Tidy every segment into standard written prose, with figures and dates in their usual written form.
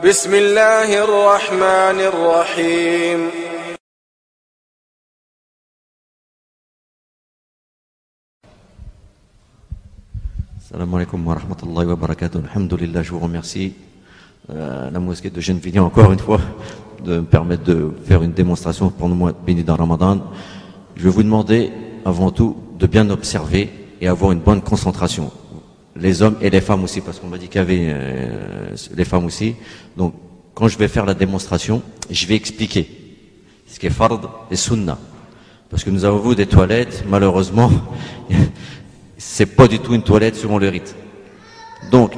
بسم الله الرحمن الرحيم Assalamu alaikum wa rahmatullahi wa barakatuh. Alhamdulillah, je vous remercie, la mosquée de Gennevilliers, encore une fois, de me permettre de faire une démonstration pendant le mois béni d'un Ramadan. Je vais vous demander, avant tout, de bien observer et avoir une bonne concentration. Les hommes et les femmes aussi, parce qu'on m'a dit qu'il y avait les femmes aussi. Donc, quand je vais faire la démonstration, je vais expliquer ce qui est fard et sunnah. Parce que nous avons vu des toilettes, malheureusement, c'est pas du tout une toilette selon le rite. Donc,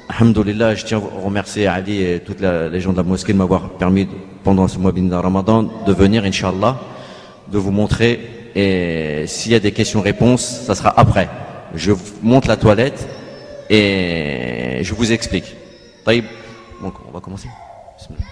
alhamdoulilah, je tiens à remercier Ali et toutes les gens de la mosquée de m'avoir permis, pendant ce mois béni de Ramadan, de venir, Inch'Allah, de vous montrer. Et s'il y a des questions-réponses, ça sera après. Je vous montre la toilette et je vous explique. Taïb. Donc, on va commencer. Bismillah.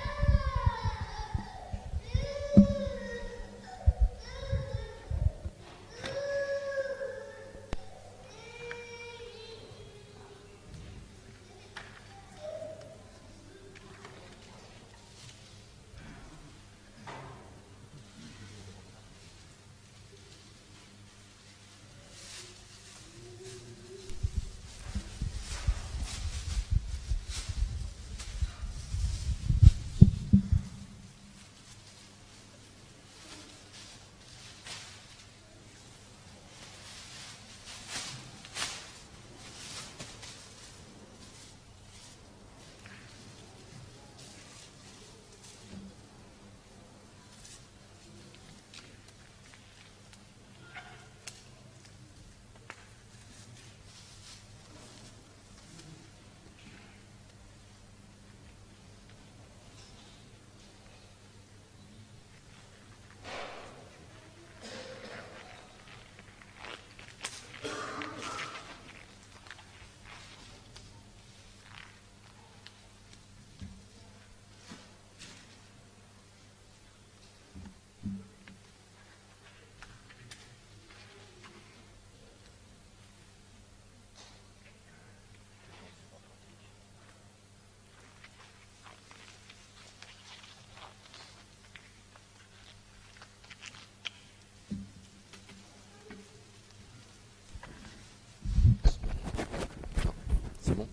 C'est bon?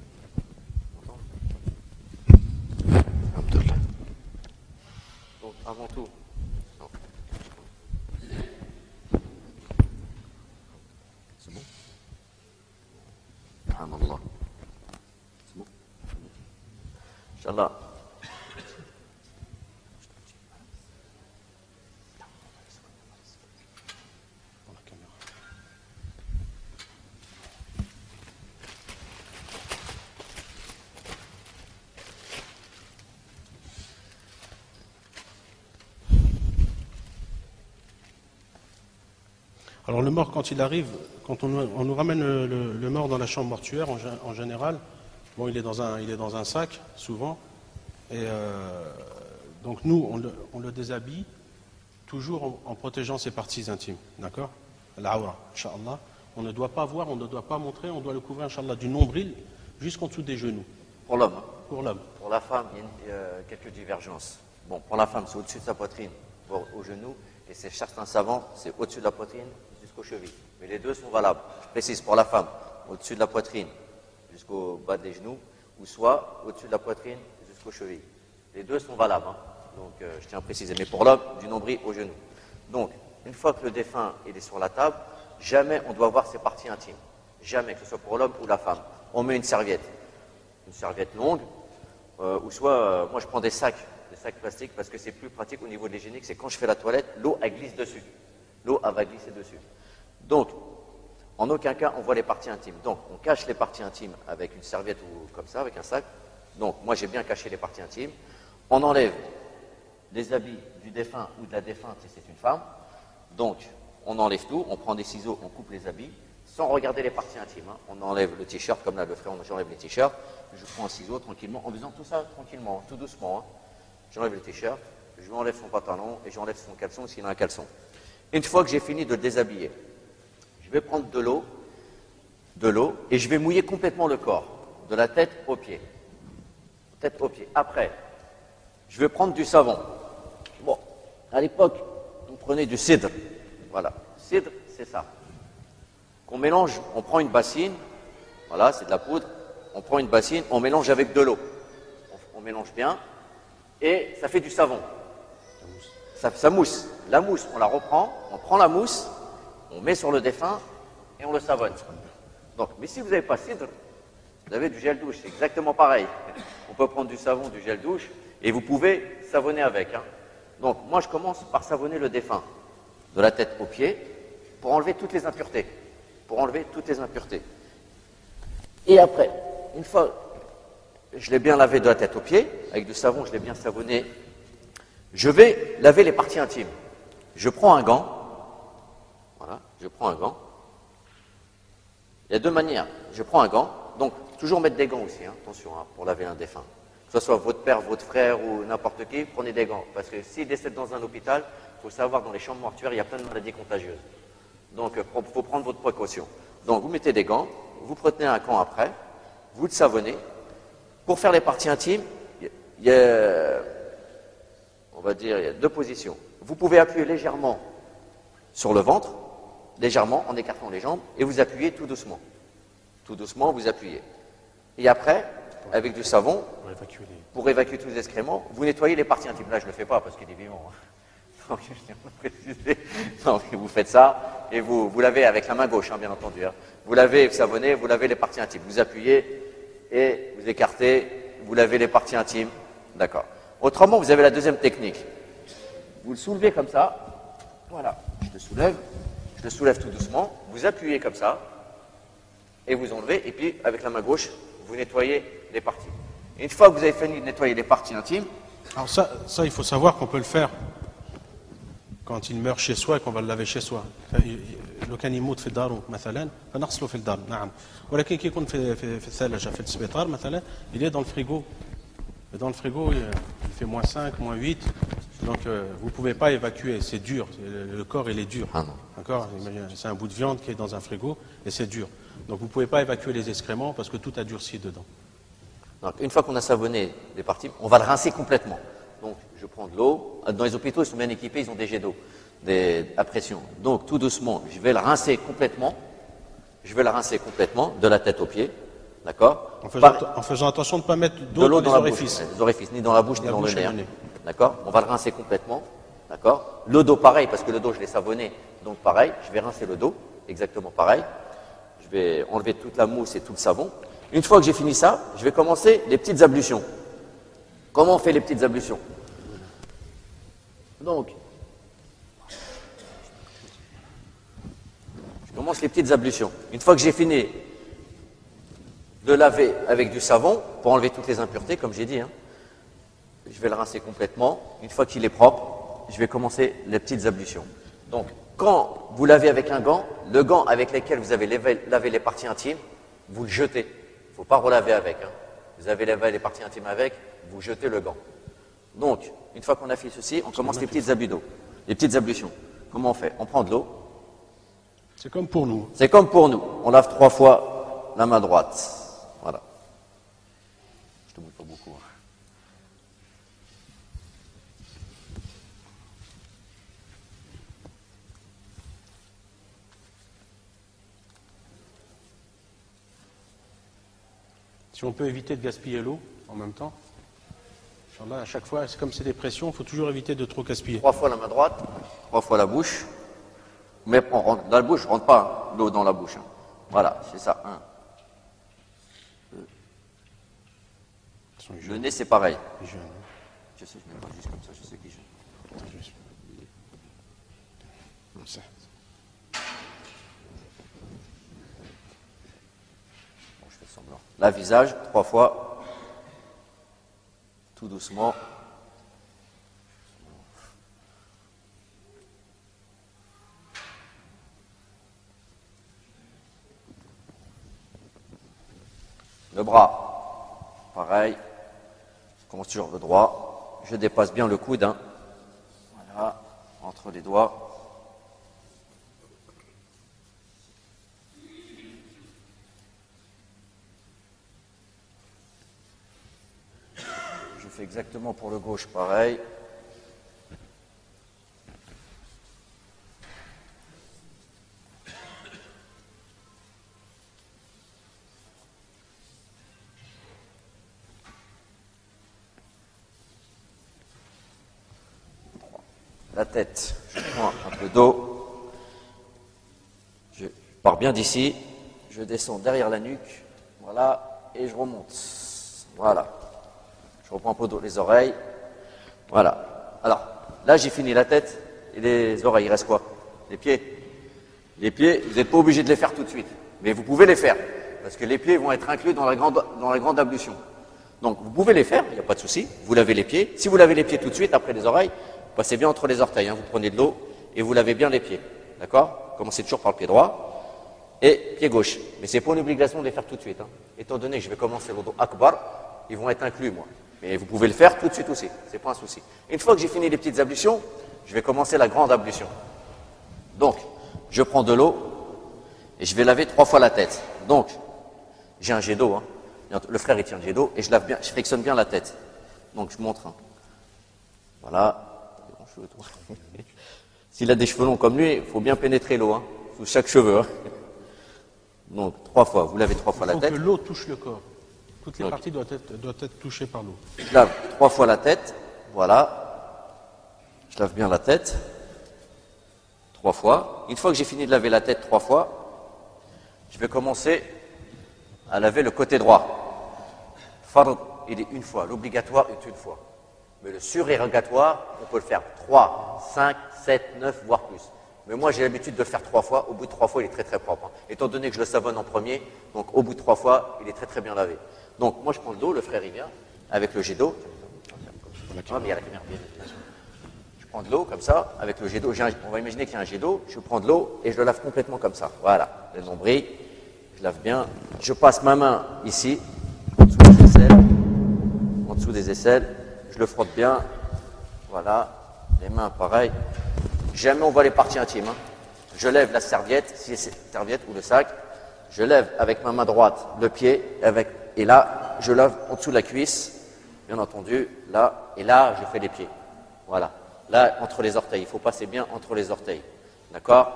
Alhamdulillah. Donc, avant tout, non. C'est bon? Subhanallah. C'est bon? Inch'Allah. Alors le mort, quand il arrive, quand on nous ramène le mort dans la chambre mortuaire, en général, bon, il est dans un sac, souvent, et donc nous, on le déshabille, toujours en protégeant ses parties intimes, d'accord? L'awra, Inch'Allah. On ne doit pas voir, on ne doit pas montrer, on doit le couvrir, Inch'Allah, du nombril jusqu'en dessous des genoux. Pour l'homme. Pour l'homme. Pour la femme, il y a quelques divergences. Bon, pour la femme, c'est au-dessus de sa poitrine, au genou, et c'est certains savants, c'est au-dessus de la poitrine jusqu'aux chevilles. Mais les deux sont valables. Je précise, pour la femme, au-dessus de la poitrine jusqu'au bas des genoux, ou soit au-dessus de la poitrine jusqu'aux chevilles. Les deux sont valables, hein. Donc je tiens à préciser. Mais pour l'homme, du nombril au genou. Donc, une fois que le défunt il est sur la table, jamais on doit voir ses parties intimes. Jamais, que ce soit pour l'homme ou la femme. On met une serviette longue, ou soit, moi je prends des sacs plastiques, parce que c'est plus pratique au niveau de l'hygiénique, c'est quand je fais la toilette, l'eau elle glisse dessus. L'eau elle va glisser dessus. Donc, en aucun cas on voit les parties intimes. Donc, on cache les parties intimes avec une serviette ou comme ça, avec un sac. Donc, moi j'ai bien caché les parties intimes. On enlève les habits du défunt ou de la défunte si c'est une femme. Donc, on enlève tout, on prend des ciseaux, on coupe les habits, sans regarder les parties intimes, hein. On enlève le t-shirt, comme là le frère, j'enlève les t-shirts, je prends un ciseau tranquillement, en faisant tout ça tranquillement, tout doucement, hein. J'enlève le t-shirt, je lui enlève son pantalon et j'enlève son caleçon s'il a un caleçon. Une fois que j'ai fini de le déshabiller, je vais prendre de l'eau et je vais mouiller complètement le corps, de la tête aux pieds. tête aux pieds. Après, je vais prendre du savon. Bon, à l'époque, on prenait du cidre. Voilà, cidre, c'est ça. Qu'on mélange, on prend une bassine, voilà, c'est de la poudre, on prend une bassine, on mélange avec de l'eau. On mélange bien, et ça fait du savon. Ça mousse. La mousse, on la reprend, on prend la mousse, on met sur le défunt, et on le savonne. Donc, mais si vous n'avez pas cidre, vous avez du gel douche, c'est exactement pareil. On peut prendre du savon, du gel douche, et vous pouvez savonner avec. Hein. Donc, moi, je commence par savonner le défunt, de la tête aux pieds, pour enlever toutes les impuretés. Et après, une fois, je l'ai bien lavé de la tête aux pieds, avec du savon, je l'ai bien savonné, je vais laver les parties intimes. Je prends un gant, voilà, je prends un gant. Il y a deux manières. Je prends un gant, donc toujours mettre des gants aussi, hein, attention, hein, pour laver un défunt. Que ce soit votre père, votre frère ou n'importe qui, prenez des gants. Parce que s'il décède dans un hôpital, il faut savoir, dans les chambres mortuaires, il y a plein de maladies contagieuses. Donc, il faut prendre votre précaution. Donc, vous mettez des gants, vous prenez un gant après, vous le savonnez. Pour faire les parties intimes, il y a deux positions. Vous pouvez appuyer légèrement sur le ventre, légèrement, en écartant les jambes, et vous appuyez tout doucement. Tout doucement, vous appuyez. Et après, avec du savon, pour évacuer tous les excréments, vous nettoyez les parties intimes. Là, je ne le fais pas parce qu'il est vivant. Donc, je tiens à préciser. Donc, vous faites ça, et vous lavez avec la main gauche, hein, bien entendu. Hein. Vous lavez, vous savonnez, vous lavez les parties intimes. Vous appuyez, et vous écartez, vous lavez les parties intimes. D'accord. Autrement, vous avez la deuxième technique. Vous le soulevez comme ça. Voilà, je le soulève tout doucement. Vous appuyez comme ça, et vous enlevez, et puis avec la main gauche, vous nettoyez les parties. Et une fois que vous avez fini de nettoyer les parties intimes... Alors ça, il faut savoir qu'on peut le faire quand il meurt chez soi et qu'on va le laver chez soi. لو كان يموت في داره مثلا فنغسله في الدار نعم ولكن كي يكون في الثلاجه في السبيطار مثلا il est dans le frigo. Et dans le frigo il fait -5, -8 donc vous ne pouvez pas évacuer, c'est dur, le corps il est dur. Ah non. D'accord, c'est un bout de viande qui est dans un frigo et c'est dur. Donc vous ne pouvez pas évacuer les excréments parce que tout a durci dedans. Donc, une fois qu'on a savonné les parties, on va le rincer complètement. Donc, je prends de l'eau. Dans les hôpitaux, ils sont bien équipés, ils ont des jets d'eau à pression. Donc, tout doucement, je vais le rincer complètement. De la tête aux pieds. D'accord, en faisant attention de ne pas mettre d'eau dans les orifices. Les orifices, ni dans la bouche, ni dans le nez. D'accord, on va le rincer complètement. D'accord, le dos pareil, parce que le dos, je l'ai savonné. Donc, pareil, je vais rincer le dos, exactement pareil. Je vais enlever toute la mousse et tout le savon. Une fois que j'ai fini ça, je vais commencer les petites ablutions. Comment on fait les petites ablutions? Donc, je commence les petites ablutions. Une fois que j'ai fini de laver avec du savon, pour enlever toutes les impuretés, comme j'ai dit, hein, je vais le rincer complètement. Une fois qu'il est propre, je vais commencer les petites ablutions. Donc, quand vous lavez avec un gant, le gant avec lequel vous avez lavé les parties intimes, vous le jetez. Il ne faut pas relaver avec. Hein. Vous avez lavé les parties intimes avec, vous jetez le gant. Donc, une fois qu'on a fait ceci, on commence les petites ablutions. Comment on fait? On prend de l'eau. C'est comme pour nous. C'est comme pour nous. On lave 3 fois la main droite. Voilà. Je te mouille pas beaucoup. Hein. Si on peut éviter de gaspiller l'eau en même temps, à chaque fois, c'est comme c'est des pressions, il faut toujours éviter de trop gaspiller. 3 fois la main droite, 3 fois la bouche. Mais on rentre dans la bouche, je ne rentre pas l'eau dans la bouche. Hein. Voilà, c'est ça. 1, 2. Le nez, c'est pareil. Je sais, je mets pas juste comme ça, je sais qui je suis. Bon, je fais semblant. Là, visage, 3 fois. Tout doucement. Le bras, pareil. Je commence toujours le droit. Je dépasse bien le coude. Hein. Voilà, entre les doigts. fais exactement pour le gauche, pareil. La tête, je prends un peu d'eau, je pars bien d'ici, je descends derrière la nuque, voilà, et je remonte. Voilà. Je reprends un peu d'eau, les oreilles. Voilà. Alors, là, j'ai fini la tête et les oreilles. Il reste quoi? Les pieds. Les pieds, vous n'êtes pas obligé de les faire tout de suite. Mais vous pouvez les faire. Parce que les pieds vont être inclus dans la grande ablution. Donc, vous pouvez les faire, il n'y a pas de souci. Vous lavez les pieds. Si vous lavez les pieds tout de suite, après les oreilles, passez bien entre les orteils. Vous prenez de l'eau et vous lavez bien les pieds. D'accord? Commencez toujours par le pied droit et pied gauche. Mais c'est pas une obligation de les faire tout de suite. Étant donné que je vais commencer le dos akbar, ils vont être inclus, moi. Mais vous pouvez le faire tout de suite aussi, c'est pas un souci. Une fois que j'ai fini les petites ablutions, je vais commencer la grande ablution. Donc, je prends de l'eau et je vais laver 3 fois la tête. Donc, j'ai un jet d'eau, le frère il tient le jet d'eau et je lave bien, je frictionne bien la tête. Donc, je montre. Voilà. S'il a des cheveux longs comme lui, il faut bien pénétrer l'eau, sous chaque cheveu. Donc, 3 fois, vous lavez 3 fois la tête. Il faut que l'eau touche le corps. Toutes les parties doivent être touchées par l'eau. Je lave 3 fois la tête, voilà. Je lave bien la tête, 3 fois. Une fois que j'ai fini de laver la tête 3 fois, je vais commencer à laver le côté droit. Fard, il est une fois, l'obligatoire est une fois. Mais le surérogatoire, on peut le faire 3, 5, 7, 9, voire plus. Mais moi, j'ai l'habitude de le faire 3 fois. Au bout de 3 fois, il est très très propre. Étant donné que je le savonne en premier, donc au bout de 3 fois, il est très très bien lavé. Donc, moi, je prends le dos, le frère, il vient, avec le jet d'eau. Ah, mais il y a la caméra, bien sûr. Je prends de l'eau, comme ça, avec le jet d'eau. On va imaginer qu'il y a un jet d'eau. Je prends de l'eau et je le lave complètement comme ça. Voilà, le nombril. Je lave bien. Je passe ma main ici, en dessous des aisselles. En dessous des aisselles. Je le frotte bien. Voilà. Les mains, pareil. Jamais on voit les parties intimes. Je lève la serviette, si c'est la serviette ou le sac. Je lève avec ma main droite le pied, et là, je lave en dessous de la cuisse, bien entendu, là, et là, je fais les pieds. Voilà. Là, entre les orteils. Il faut passer bien entre les orteils. D'accord?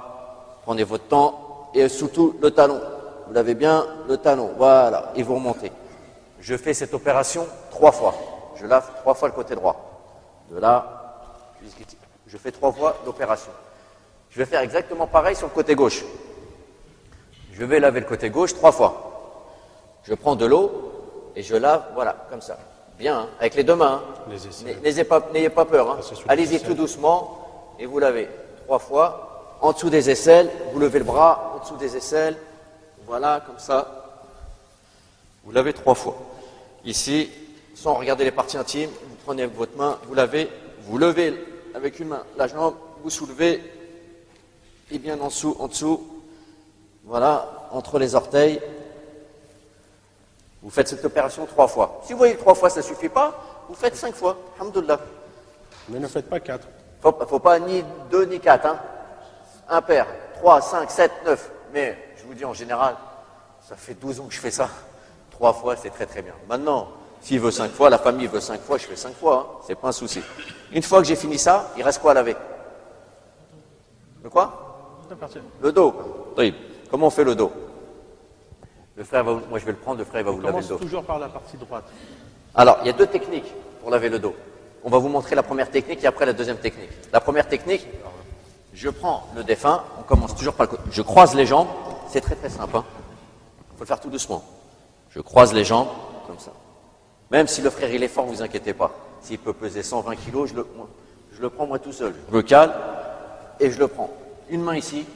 Prenez votre temps, et surtout le talon. Vous lavez bien le talon. Voilà. Et vous remontez. Je fais cette opération 3 fois. Je lave 3 fois le côté droit. De là, je fais 3 fois l'opération. Je vais faire exactement pareil sur le côté gauche. Je vais laver le côté gauche 3 fois. Je prends de l'eau et je lave, voilà, comme ça. Bien, avec les 2 mains. N'ayez pas peur. Allez-y tout doucement et vous lavez 3 fois. En dessous des aisselles, vous levez le bras, en dessous des aisselles. Voilà, comme ça. Vous lavez 3 fois. Ici, sans regarder les parties intimes, vous prenez avec votre main, vous lavez, vous levez avec une main la jambe, vous soulevez, et bien en dessous, voilà, entre les orteils. Vous faites cette opération 3 fois. Si vous voyez 3 fois, ça ne suffit pas, vous faites 5 fois. Alhamdoulilah. Mais ne faites pas 4. Faut pas ni 2 ni 4. Impair. 3, 5, 7, 9. Mais je vous dis en général, ça fait 12 ans que je fais ça. 3 fois, c'est très très bien. Maintenant, s'il veut 5 fois, la famille veut 5 fois, je fais 5 fois. C'est pas un souci. Une fois que j'ai fini ça, il reste quoi à laver? Le quoi? Le dos. Comment on fait le dos? Le frère va, moi je vais le prendre, le frère va vous laver le dos. Toujours par la partie droite. Alors, il y a 2 techniques pour laver le dos. On va vous montrer la première technique et après la deuxième technique. La première technique, je prends le défunt, on commence toujours par le côté. Je croise les jambes, c'est très très simple. Il faut le faire tout doucement. Je croise les jambes, comme ça. Même si le frère il est fort, vous inquiétez pas. S'il peut peser 120 kilos, je le prends moi tout seul. Je me cale et je le prends. Une main ici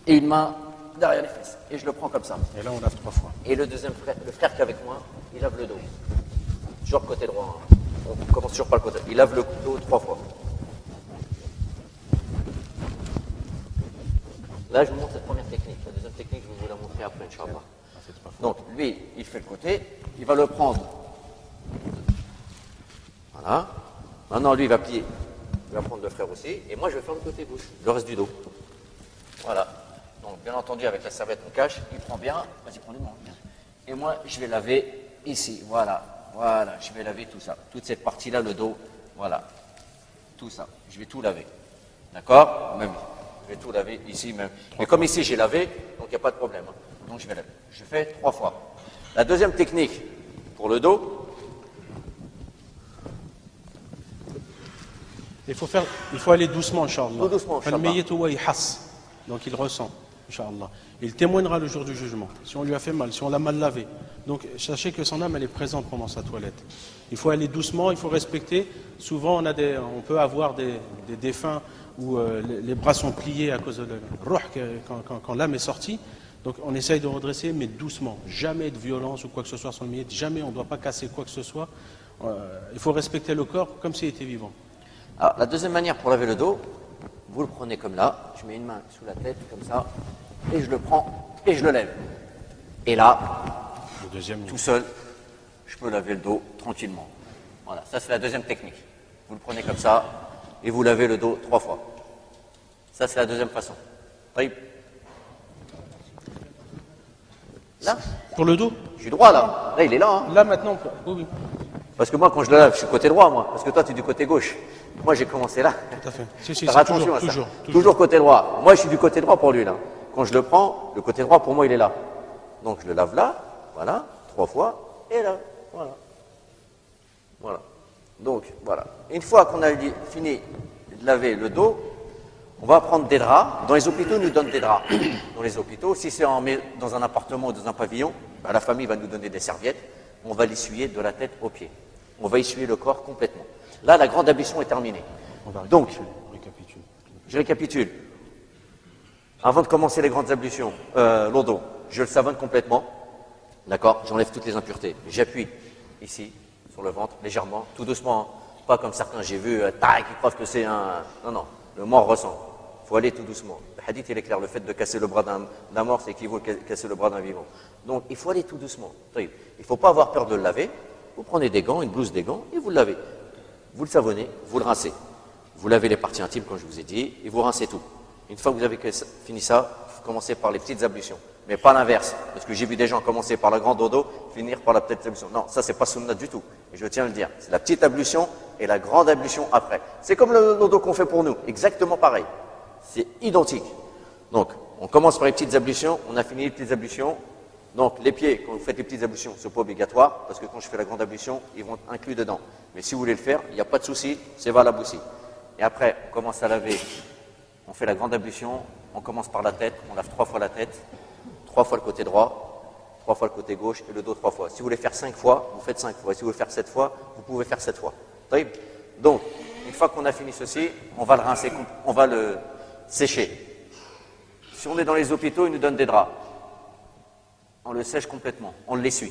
et une main derrière les fesses. Et je le prends comme ça. Et là, on lave 3 fois. Et le deuxième frère, le frère qui est avec moi, il lave le dos. Toujours côté droit. On commence toujours par le côté. Il lave le dos 3 fois. Là, je vous montre cette première technique. La deuxième technique, je vais vous la montrer après, Inch'Allah. Donc, lui, il fait le côté. Il va le prendre. Voilà. Maintenant, lui, il va plier. Il va prendre le frère aussi. Et moi, je vais faire le côté gauche. Le reste du dos. Voilà. Donc, bien entendu, avec la serviette, on cache. Il prend bien. Vas-y, prends-le, moi. Et moi, je vais laver ici. Voilà. voilà, je vais laver tout ça. Toute cette partie-là, le dos, voilà. Tout ça, je vais tout laver. D'accord? Même, je vais tout laver ici même. Et comme ici j'ai lavé, donc il n'y a pas de problème. Hein. Donc je vais laver. Je fais 3 fois. La deuxième technique pour le dos, il faut aller doucement, Inch'Allah. Tout doucement, Inch'Allah. Donc il ressent, Inch'Allah. Il témoignera le jour du jugement, si on lui a fait mal, si on l'a mal lavé. Donc sachez que son âme, elle est présente pendant sa toilette. Il faut aller doucement, il faut respecter. Souvent, on peut avoir des défunts où les bras sont pliés à cause de ruh, quand l'âme est sortie. Donc on essaye de redresser, mais doucement. Jamais de violence ou quoi que ce soit sur le milieu. Jamais, on ne doit pas casser quoi que ce soit. Il faut respecter le corps comme s'il était vivant. Alors, la deuxième manière pour laver le dos, vous le prenez comme là, je mets une main sous la tête, comme ça, et je le prends, et je le lève. Et là, tout seul, je peux laver le dos tranquillement. Voilà, ça c'est la deuxième technique. Vous le prenez comme ça, et vous lavez le dos 3 fois. Ça c'est la deuxième façon. Oui. Là, pour le dos, je suis droit là. Là, il est là. Hein. Là maintenant, oui. Parce que moi, quand je le lave, je suis côté droit, moi. Parce que toi, tu es du côté gauche. Moi, j'ai commencé là. Tout à fait. Faire attention à ça. Toujours côté droit. Moi, je suis du côté droit pour lui, là. Quand je le prends, le côté droit, pour moi, il est là. Donc, je le lave là, voilà, 3 fois, et là, voilà. Voilà. Donc, voilà. Une fois qu'on a fini de laver le dos, on va prendre des draps. Dans les hôpitaux, ils nous donnent des draps. Dans les hôpitaux, si c'est dans un appartement ou dans un pavillon, ben, la famille va nous donner des serviettes. On va l'essuyer de la tête aux pieds. On va essuyer le corps complètement. Là, la grande ablution est terminée. Donc, je récapitule. Avant de commencer les grandes ablutions, l'odo, je le savonne complètement. D'accord? J'enlève toutes les impuretés. J'appuie ici, sur le ventre, légèrement, tout doucement. Hein. Pas comme certains, j'ai vu, qui croient que c'est un... Non, non, le mort ressent. Il faut aller tout doucement. Le hadith, il est clair. Le fait de casser le bras d'un mort, c'est équivaut à casser le bras d'un vivant. Donc, il faut aller tout doucement. Il ne faut pas avoir peur de le laver. Vous prenez des gants, une blouse des gants, et vous le lavez. Vous le savonnez, vous le rincez. Vous lavez les parties intimes, comme je vous ai dit, et vous rincez tout. Une fois que vous avez fini ça, vous commencez par les petites ablutions. Mais pas l'inverse. Parce que j'ai vu des gens commencer par la grande dodo, finir par la petite ablution. Non, ça, c'est pas sunnah du tout. Et je tiens à le dire. C'est la petite ablution et la grande ablution après. C'est comme le dodo qu'on fait pour nous. Exactement pareil. C'est identique. Donc, on commence par les petites ablutions. On a fini les petites ablutions. Donc, les pieds, quand vous faites les petites ablutions, ce n'est pas obligatoire, parce que quand je fais la grande ablution, ils vont être inclus dedans. Mais si vous voulez le faire, il n'y a pas de souci, c'est valable aussi. Et après, on commence à laver, on fait la grande ablution, on commence par la tête, on lave 3 fois la tête, 3 fois le côté droit, 3 fois le côté gauche et le dos 3 fois. Si vous voulez faire 5 fois, vous faites 5 fois. Si vous voulez faire 7 fois, vous pouvez faire 7 fois. Donc, une fois qu'on a fini ceci, on va le rincer, on va le sécher. Si on est dans les hôpitaux, ils nous donnent des draps. On le sèche complètement, on l'essuie,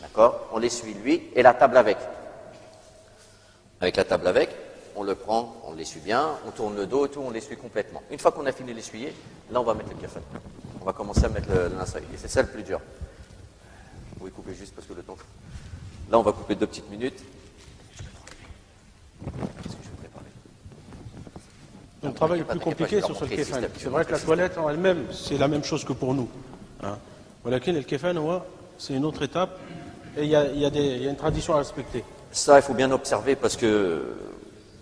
d'accord? On l'essuie lui et la table avec. Avec la table avec, on le prend, on l'essuie bien, on tourne le dos et tout, on l'essuie complètement. Une fois qu'on a fini l'essuyer, là on va mettre le kafan. On va commencer à mettre le linceul. Et c'est ça le plus dur. Vous pouvez couper juste parce que le temps. Là on va couper 2 petites minutes. Qu'est-ce que je vais préparer? Donc le travail le plus compliqué, c'est sur le kefan. C'est vrai que la toilette en elle-même, c'est la même chose que pour nous. Hein. Voilà, le kefan, c'est une autre étape et il y a une tradition à respecter. Ça, il faut bien observer parce que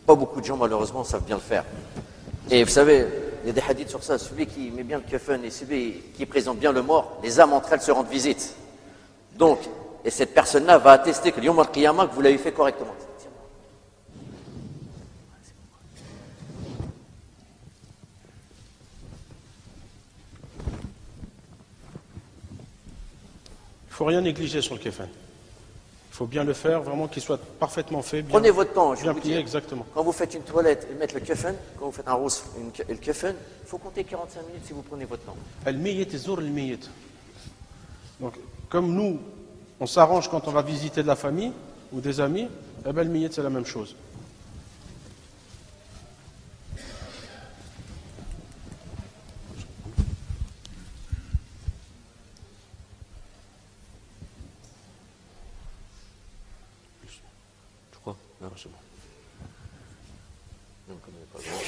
pas beaucoup de gens, malheureusement, savent bien le faire. Et vous savez, il y a des hadiths sur ça. Celui qui met bien le kefan et celui qui présente bien le mort, les âmes entre elles se rendent visite. Donc, et cette personne-là va attester que l'Yom al-Qiyamah, que vous l'avez fait correctement. Il ne faut rien négliger sur le kefan. Il faut bien le faire, vraiment qu'il soit parfaitement fait. Bien, prenez votre temps, je bien vous plié, dis. exactement. Quand vous faites une toilette et mettre le kefan, quand vous faites un rose et le kefan, il faut compter 45 minutes si vous prenez votre temps. Al-Miyit et Zour al-Miyit. Donc, comme nous, on s'arrange quand on va visiter de la famille ou des amis, eh ben, Al-Miyit, c'est la même chose. Non, c'est bon. Non, comme il n'est pas grand.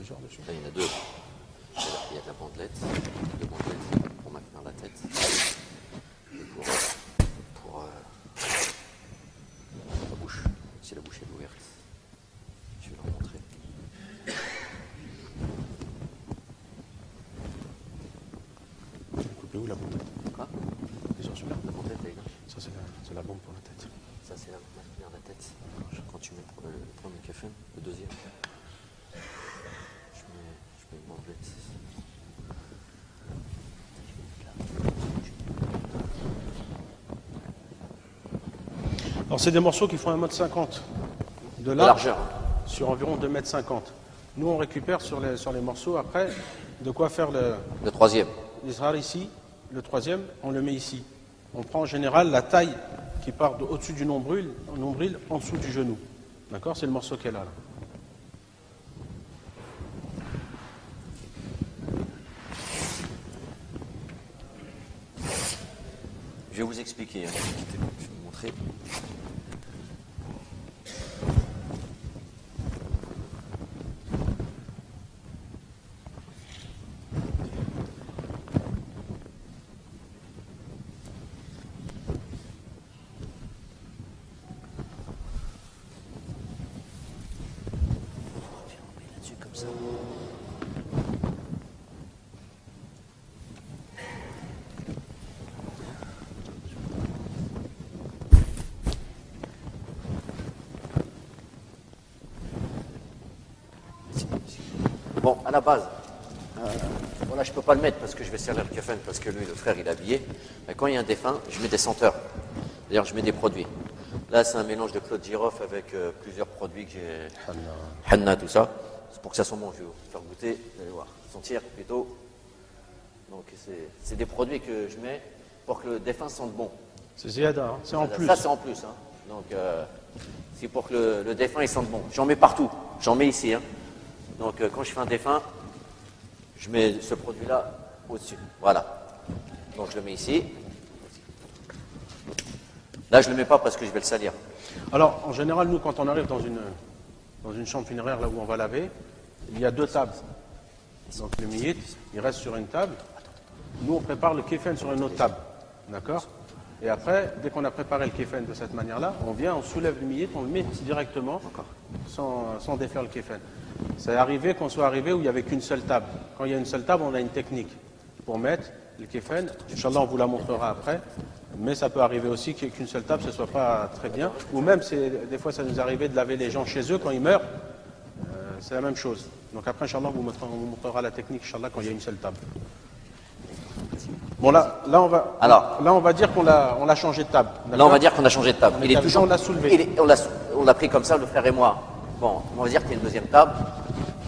plusieurs dessus. Là, il y en a deux. Il y a de la bandelette. Deux bandelettes pour maintenir la tête. Et pour la bouche. Si la bouche est ouverte. Je vais leur montrer. Coupez où la bandelette? Quoi? Ils sont celui-là. La bandelette, elle est là. Ça, c'est la bombe pour la tête. Ça, c'est la maintenir la tête. Quand tu mets le premier café, le deuxième, je mets une bandelette. Alors, c'est des morceaux qui font 1,50 m de La largeur. sur environ 2,50 m. Nous, on récupère sur les morceaux, après, de quoi faire Le troisième. l'israr ici. Le troisième, on le met ici. On prend en général la taille qui part au-dessus du nombril, en dessous du genou. D'accord? C'est le morceau qu'elle a là. Je vais vous expliquer. Hein. Je vais vous montrer. On met là-dessus comme ça. Bon, à la base, voilà, je ne peux pas le mettre parce que je vais servir le café parce que lui, le frère, il est habillé. Mais quand il y a un défunt, je mets des senteurs. D'ailleurs, je mets des produits. Là, c'est un mélange de clou de girofle avec plusieurs produits que j'ai. Hanna, tout ça. C'est pour que ça sent bon. Je vais vous faire goûter. Vous allez voir. Sentir plutôt. Donc, c'est des produits que je mets pour que le défunt sente bon. C'est ziyada, hein. C'est en plus. Ça, c'est en plus. Hein. Donc, c'est pour que le défunt, il sente bon. J'en mets partout. J'en mets ici. Hein. Donc, quand je fais un défunt, je mets ce produit-là au-dessus. Voilà. Donc, je le mets ici. Là, je ne le mets pas parce que je vais le salir. Alors, en général, nous, quand on arrive dans une chambre funéraire, là où on va laver, il y a deux tables. Donc, le miyit, il reste sur une table. Nous, on prépare le kéfen sur une autre table. D'accord? Et après, dès qu'on a préparé le kéfen de cette manière-là, on vient, on soulève le miyit, on le met directement, sans défaire le kéfen. C'est arrivé qu'on soit arrivé où il n'y avait qu'une seule table. Quand il y a une seule table, on a une technique pour mettre le kéfen. Inch'Allah, on vous la montrera après. Mais ça peut arriver aussi qu'une seule table, ce ne soit pas très bien. Ou même, des fois, ça nous arrivait de laver les gens chez eux quand ils meurent. C'est la même chose. Donc après, Inch'Allah, on vous montrera la technique, Inch'Allah, quand il y a une seule table. Bon, là, on va dire qu'on l'a changé de table. Là, on va dire qu'on a changé de table. On l'a soulevé. On l'a pris comme ça, le frère et moi. Bon, on va dire qu'il y a une deuxième table.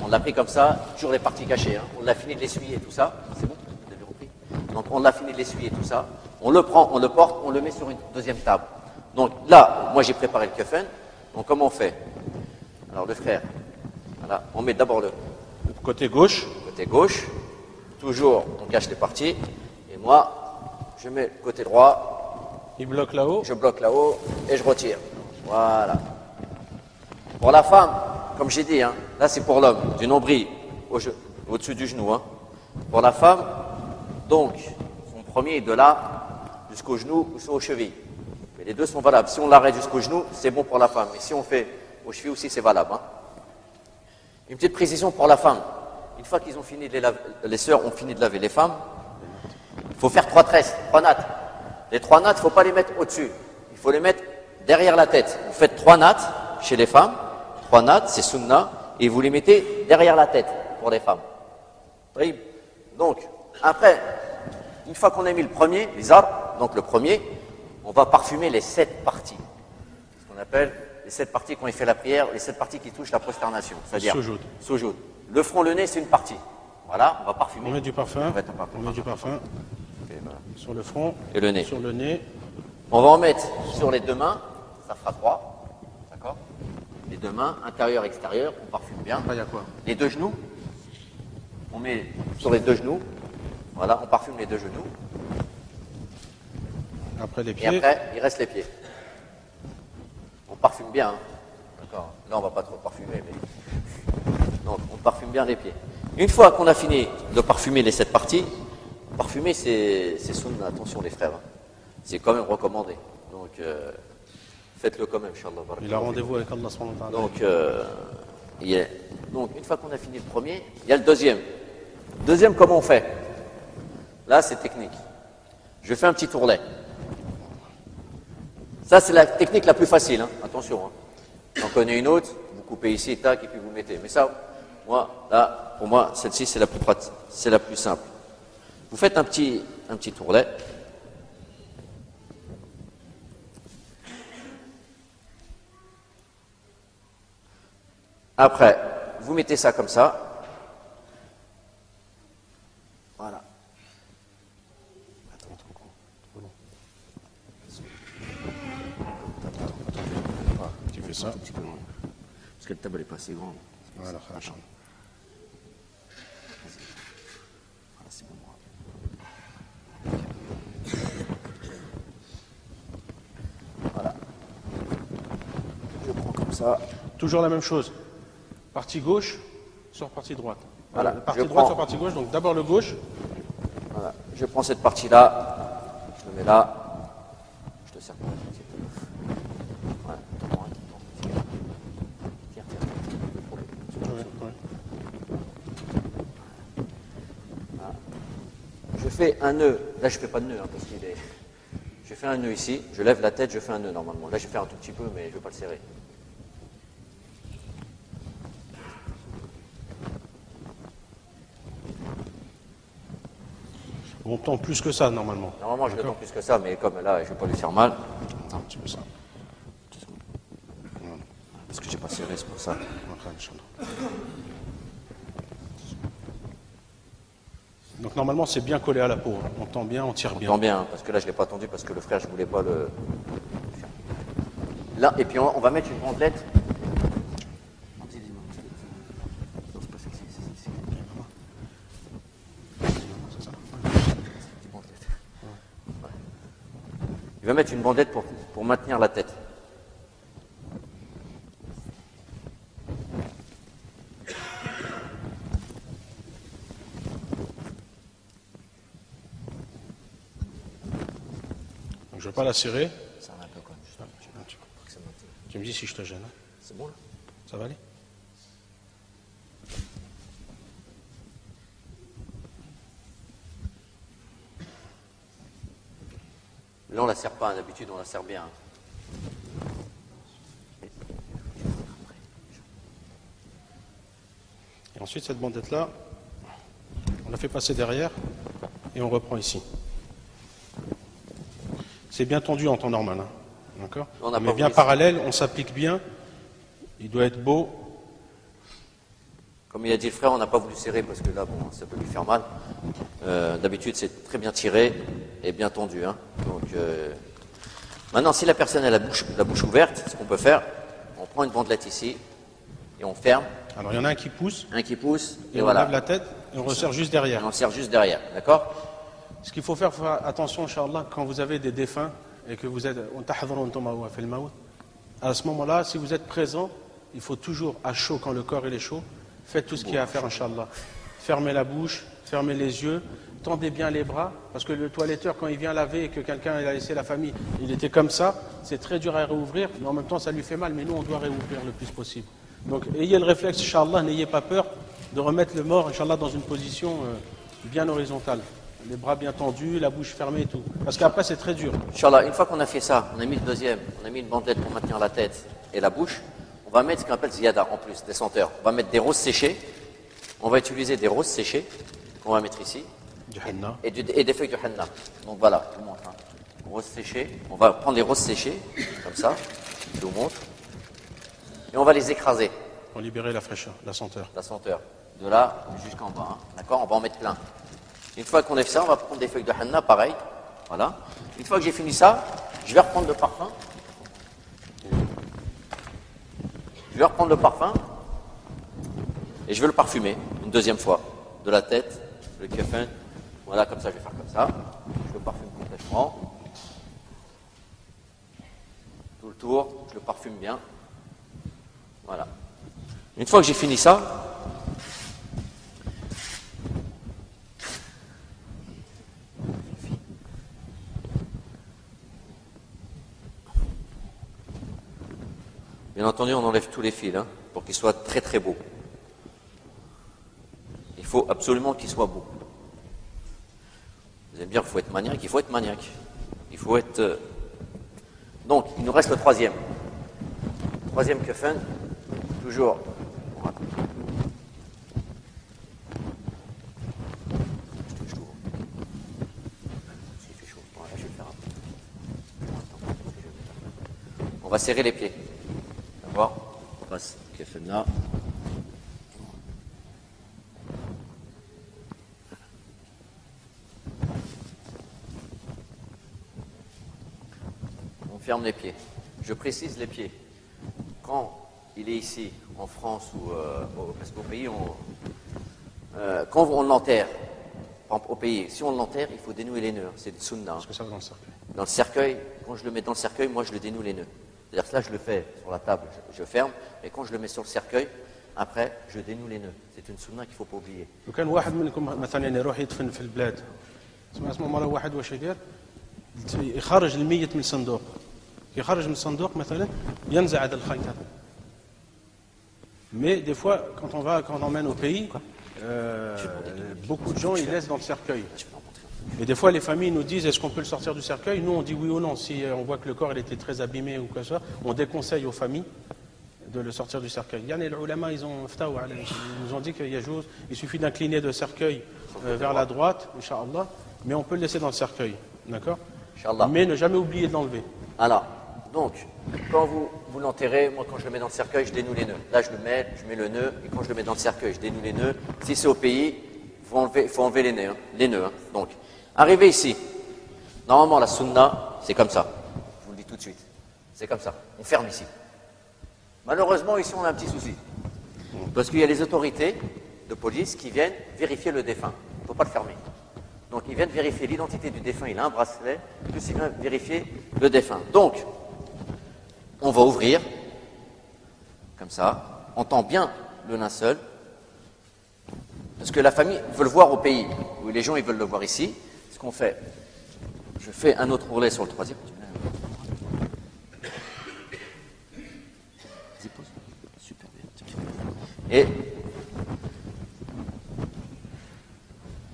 On l'a pris comme ça, toujours les parties cachées. Hein. On l'a fini de l'essuyer et tout ça. C'est bon? Vous avez repris? Donc, on l'a fini de l'essuyer et tout ça. On le prend, on le porte, on le met sur une deuxième table. Donc là, moi, j'ai préparé le kefen. Donc, comment on fait? Alors, le frère, voilà, on met d'abord le côté gauche. Côté gauche. Toujours, on cache les parties. Et moi, je mets le côté droit. Il bloque là-haut. Je bloque là-haut et je retire. Voilà. Pour la femme, comme j'ai dit, hein, là c'est pour l'homme, du nombril au-dessus du genou. Hein. Pour la femme, donc, son premier est de là jusqu'au genou ou aux chevilles. Mais les deux sont valables. Si on l'arrête jusqu'au genou, c'est bon pour la femme. Mais si on fait aux chevilles aussi, c'est valable. Hein. Une petite précision pour la femme. Une fois qu'ils ont fini de les sœurs ont fini de laver les femmes, il faut faire 3 tresses, 3 nattes. Les 3 nattes, il ne faut pas les mettre au-dessus. Il faut les mettre derrière la tête. Vous faites 3 nattes chez les femmes. 3 nattes, c'est sunna. Et vous les mettez derrière la tête pour les femmes. Oui. Donc, après, une fois qu'on a mis le premier, les arbres, donc le premier, on va parfumer les 7 parties. Ce qu'on appelle les 7 parties quand il fait la prière, les 7 parties qui touchent la prosternation. C'est-à-dire Soujoud. Le front, le nez, c'est une partie. Voilà, on va parfumer. On met du parfum. On met du parfum. Sur le front. Et le nez. Sur le nez. On va en mettre sur les deux mains. Ça fera 3. D'accord? Les deux mains, intérieur, extérieur, on parfume bien. Après, il y a quoi? Les deux genoux. On met sur les deux genoux. Voilà, on parfume les deux genoux. Après les pieds. Et après, il reste les pieds. On parfume bien. Hein. D'accord. Là, on va pas trop parfumer. Mais... Donc, on parfume bien les pieds. Une fois qu'on a fini de parfumer les 7 parties, parfumer c'est sunna, attention les frères. Hein. C'est quand même recommandé. Donc, faites-le quand même, Inch'Allah. Il a rendez-vous avec Allah subhanahu wa ta'ala. Donc, une fois qu'on a fini le premier, il y a le deuxième. Deuxième, comment on fait? Là, c'est technique. Je fais un petit tourlet. Ça, c'est la technique la plus facile. Hein. Attention. Hein. J'en connais une autre. Vous coupez ici, tac, et puis vous mettez. Mais ça, moi, là, pour moi, celle-ci, c'est la plus pratique. C'est la plus simple. Vous faites un petit tourlet. Après, vous mettez ça comme ça. Voilà. Tu fais ça. Parce que le table n'est pas assez grand. Voilà, Voilà, c'est bon. Voilà. Je prends comme ça. Toujours la même chose. Partie gauche sur partie droite. Voilà, Partie je droite prends. sur partie gauche, donc d'abord le gauche. Voilà. Je prends cette partie-là, je le mets là, je te sers pas. Voilà. Tiens. Ouais. Voilà. Je fais un nœud, là je fais pas de nœud, hein, parce qu'il est... Je fais un nœud ici, je lève la tête, je fais un nœud normalement. Là je vais faire un tout petit peu, mais je ne vais pas le serrer. On tend plus que ça normalement. Normalement je le tends plus que ça, mais comme là je ne vais pas lui faire mal. Un petit peu ça. Parce que j'ai pas serré, c'est pour ça. Donc normalement c'est bien collé à la peau. On tend bien, on tire bien. Tend bien, parce que là je ne l'ai pas tendu parce que le frère je ne voulais pas le faire. Là, et puis on va mettre une bandelette. Non, c'est pas celle-ci, c'est celle-ci. Il va mettre une bandelette pour maintenir la tête. Donc je ne vais pas la serrer. Ça va un peu quand même, juste un petit peu. Tu me dis si je te gêne. Hein. C'est bon là? Ça va aller? Là on la serre pas, d'habitude on la serre bien. Et ensuite cette bandette là, on la fait passer derrière et on reprend ici. C'est bien tendu en temps normal. Hein. D'accord? On n'a Mais pas bien voulu parallèle, on s'applique bien. Il doit être beau. Comme il a dit le frère, on n'a pas voulu serrer parce que là, bon, ça peut lui faire mal. D'habitude, c'est très bien tiré et bien tendu. Hein. Donc, maintenant, si la personne a la bouche ouverte, ce qu'on peut faire, on prend une bandelette ici et on ferme. Alors il y en a un qui pousse, Un qui pousse et et on voilà. lève la tête et on resserre juste Et derrière. on serre juste derrière, d'accord? Ce qu'il faut faire attention, Inch'Allah, quand vous avez des défunts et que vous êtes à ce moment-là, si vous êtes présent, il faut toujours, à chaud, quand le corps il est chaud, faites tout ce qu'il y a à faire, Inch'Allah. Fermez la bouche, fermez les yeux, tendez bien les bras, parce que le toiletteur, quand il vient laver et que quelqu'un a laissé la famille, il était comme ça, c'est très dur à réouvrir, mais en même temps ça lui fait mal, mais nous on doit réouvrir le plus possible. Donc ayez le réflexe, Inch'Allah, n'ayez pas peur de remettre le mort, Inch'Allah, dans une position bien horizontale. Les bras bien tendus, la bouche fermée et tout. Parce qu'après c'est très dur. Inch'Allah, une fois qu'on a fait ça, on a mis le deuxième, on a mis une bandelette pour maintenir la tête et la bouche, on va mettre ce qu'on appelle ziyada en plus, des senteurs. On va mettre des roses séchées, on va utiliser des roses séchées, qu'on va mettre ici, Du henna. et des feuilles de henna. Donc voilà, je vous montre. Hein. Roses séchées, on va prendre les roses séchées, comme ça, je vous montre, et on va les écraser, Pour libérer la fraîcheur, la senteur. la senteur, de là jusqu'en bas. Hein. D'accord? On va en mettre plein. Une fois qu'on a fait ça, on va prendre des feuilles de henna, pareil. Voilà. Une fois que j'ai fini ça, je vais reprendre le parfum. Je vais reprendre le parfum et je vais le parfumer une deuxième fois. De la tête, le kefin. Voilà, comme ça, je vais faire comme ça. Je le parfume complètement. Tout le tour, je le parfume bien. Voilà. Une fois que j'ai fini ça, Bien entendu, on enlève tous les fils hein, pour qu'il soit très très beau. Il faut absolument qu'il soit beau. Vous allez me dire, il faut être maniaque, il faut être maniaque. Il faut être... Donc, il nous reste le troisième. Troisième kefen, toujours... On va serrer les pieds. D'accord? On passe le kefen là. On ferme les pieds. Je précise les pieds. Quand il est ici, en France, ou parce qu'au pays, quand on l'enterre, au pays, si on l'enterre, il faut dénouer les nœuds. C'est le sunna. Parce que ça va dans le cercueil. Dans le cercueil, quand je le mets dans le cercueil, moi je le dénoue les nœuds. C'est-à-dire que là, je le fais sur la table, je ferme, et quand je le mets sur le cercueil, après, je dénoue les nœuds. C'est une sunna qu'il ne faut pas oublier. وكان واحد منكم مثلا يروح يدفن في البلاد اسمه مرة واحد واش يدير يخرج الميت من الصندوق يخرج من الصندوق مثلا ينزع هذا الخيط هذا mais des fois quand on emmène au pays beaucoup de gens ils laissent dans le cercueil et des fois les familles nous disent est-ce qu'on peut le sortir du cercueil, nous on dit oui ou non, si on voit que le corps il était très abîmé ou quoi que ça, on déconseille aux familles de le sortir du cercueil. Les ulama, ils nous ont dit qu'il suffit d'incliner le cercueil vers la droite, Inch'Allah, mais on peut le laisser dans le cercueil, d'accord? Mais ne jamais oublier de l'enlever. Alors, donc, quand vous l'enterrez, moi quand je le mets dans le cercueil, je dénoue les nœuds. Là je mets le nœud, et quand je le mets dans le cercueil, je dénoue les nœuds. Si c'est au pays, il faut enlever les nœuds. Hein. Donc, arrivé ici, normalement la sunna, c'est comme ça. Je vous le dis tout de suite. C'est comme ça. On ferme ici. Malheureusement, ici, on a un petit souci. Parce qu'il y a les autorités de police qui viennent vérifier le défunt. Il ne faut pas le fermer. Donc, ils viennent vérifier l'identité du défunt. Il a un bracelet, plus ils viennent vérifier le défunt. Donc, on va ouvrir, comme ça. On tend bien le linceul. Parce que la famille veut le voir au pays, où les gens ils veulent le voir ici. Ce qu'on fait, je fais un autre ourlet sur le troisième. Et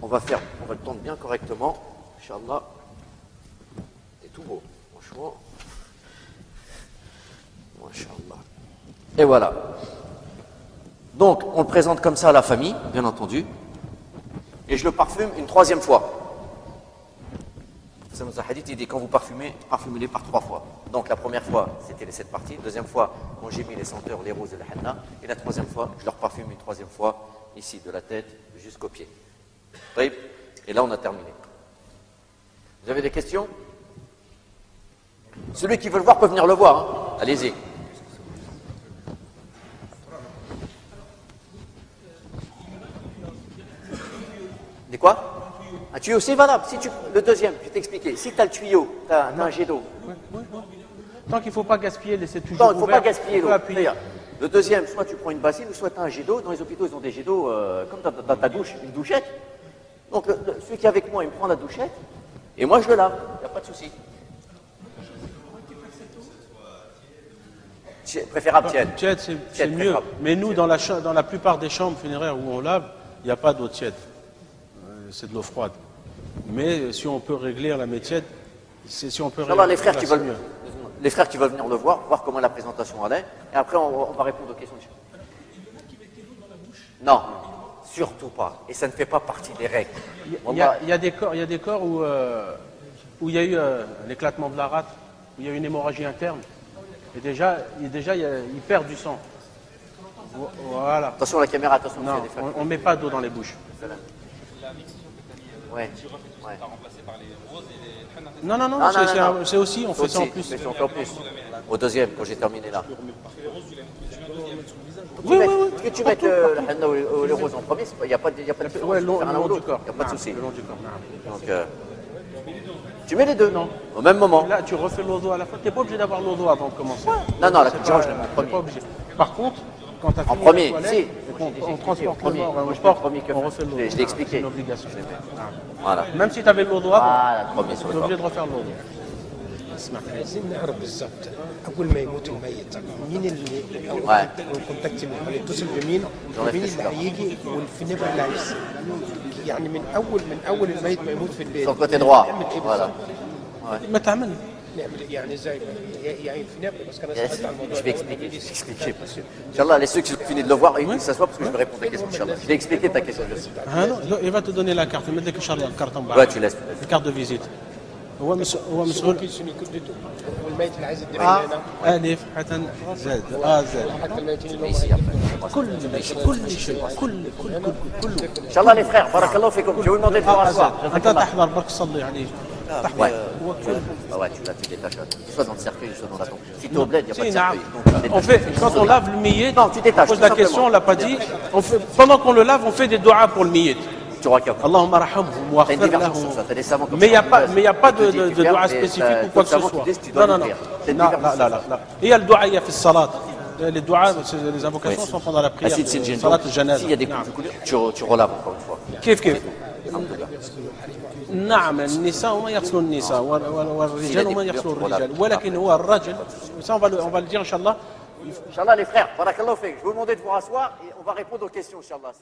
on va le tendre bien correctement, Inch'Allah. C'est tout beau, franchement. Inch'Allah. Et voilà. Donc, on le présente comme ça à la famille, bien entendu. Et je le parfume une troisième fois. Ça nous a hadith, il dit quand vous parfumez, parfumez-les par 3 fois. Donc la première fois, c'était les 7 parties. Deuxième fois, quand j'ai mis les senteurs, les roses et le henna. Et la troisième fois, je leur parfume une troisième fois, ici, de la tête jusqu'aux pieds. Et là, on a terminé. Vous avez des questions? Celui qui veut le voir peut venir le voir. Hein. Allez-y. Des quoi? Un tuyau, c'est valable. Si le deuxième, je vais t'expliquer. Si tu as le tuyau, tu as un jet d'eau. Oui. Tant qu'il ne faut pas gaspiller, laisser toujours ouvert. Non, il ne faut pas gaspiller l'eau. Le deuxième, soit tu prends une bassine, soit tu as un jet d'eau. Dans les hôpitaux, ils ont des jets d'eau comme dans ta douche, une douchette. Donc, celui qui est avec moi, il me prend la douchette et moi, je le lave. Il n'y a pas de souci. Préférable tiède. Tiède, c'est mieux. Mais nous, dans la plupart des chambres funéraires où on lave, il n'y a pas d'eau tiède. C'est de l'eau froide. Mais si on peut régler la tiède, si on peut régler les frères qui veulent venir le voir comment la présentation allait, et après on va répondre aux questions. Non, surtout pas. Et ça ne fait pas partie des règles. Il y a des corps où il y a eu l'éclatement de la rate, où il y a eu une hémorragie interne, et déjà il perd du sang. Voilà. Attention à la caméra, attention. Non, on ne met pas d'eau dans les bouches. Ouais. Non, c'est aussi, on fait ça en plus. Mais on fait en plus. Au deuxième, quand j'ai terminé là. Oui. Que tu mettes le henna ou le rose en premier, il n'y a pas de différence. Oui, le long du corps. Il n'y a pas de souci. Le long du corps. Donc, tu mets les deux, non. Au même moment. Là, tu refais l'odo à la fois. Tu n'es pas obligé d'avoir l'odo avant de commencer. Non, la culture, je l'ai en premier. Pas obligé. Par contre, quand tu as fini en premier, la toilette, on transporte le mort, on refait l'eau. Je l'ai expliqué. C'est une obligation. Voilà. Même si tu avais l'eau avant, tu es obligé de refaire l'eau. اسمع. عايزين نعرف بالظبط اول ما يموت الميت مين اللي Ouais. الكونتاكت اللي هيتصل بمين ومين اللي هيجي والفينيبر اللي هيسال يعني من اول الميت ما يموت في البيت Sur le côté droit. نعمل ايه Voilà. بالظبط؟ ما تعمل نعمل إيه؟ يعني ازاي يعني الفينيبر بس كان سالت عن الموضوع Je vais expliquer. Inch'Allah, les ceux qui ont fini de le voir, ils s'assoient parce que je vais répondre à ta question, Inch'Allah. Je vais expliquer ta question, je sais. هذا il va te donner la carte يمد لك ان شاء الله الكارت من Ouais, بعد tu laisses. الكارت دو فيزيت هو مسؤول ممكن شنو يكون والميت اللي عايز الدرهم هنا الف حتى زاد زاد حتى الميتين اللي هم Ici, après. كل شيء كله Inch'Allah, les frères, barakallahu fikum. Je vais vous demander de vous rasseoir. انت تحضر برك تصلي عليه Ouais. Ah ouais, tu détaches. Soit dans le cercueil, soit dans la tombe. Si tu es au bled, il n'y a pas Si, de cercueil. Donc, tu on détaches. fait, quand on lave le millet, Non, tu détaches, on pose tout la question, on simplement. l'a pas dit. Pendant qu'on le lave, on fait des doigts pour le millet. Tu raccapes. Allahumma rahamhum wa T'as une aghfir divergence lahum. sur ça. T'as des savants comme Mais il ça. n'y a pas Ils te disent de tu doigt fais, spécifique mais ou quoi que ce d'autres soit. savants qui disent tu dois Non, l'ouvrir. C'est une non, divergence là. sur ça. Il y a le doigt, il y a fait salat. Les doigts, les invocations sont pendant la Ah, prière. si c'est une Salat gêne. S'il y a des al-janaza. coups de coulure, tu relaves encore une fois. كيف نعم النساء وما يغسلوا النساء والرجال وما يغسلوا الرجال ولكن هو الرجل ça on va le dire inchallah Inch'Allah, les frères, barakallahu fik. Je vais vous demander de vous rasseoir et on va répondre aux questions, Inch'Allah.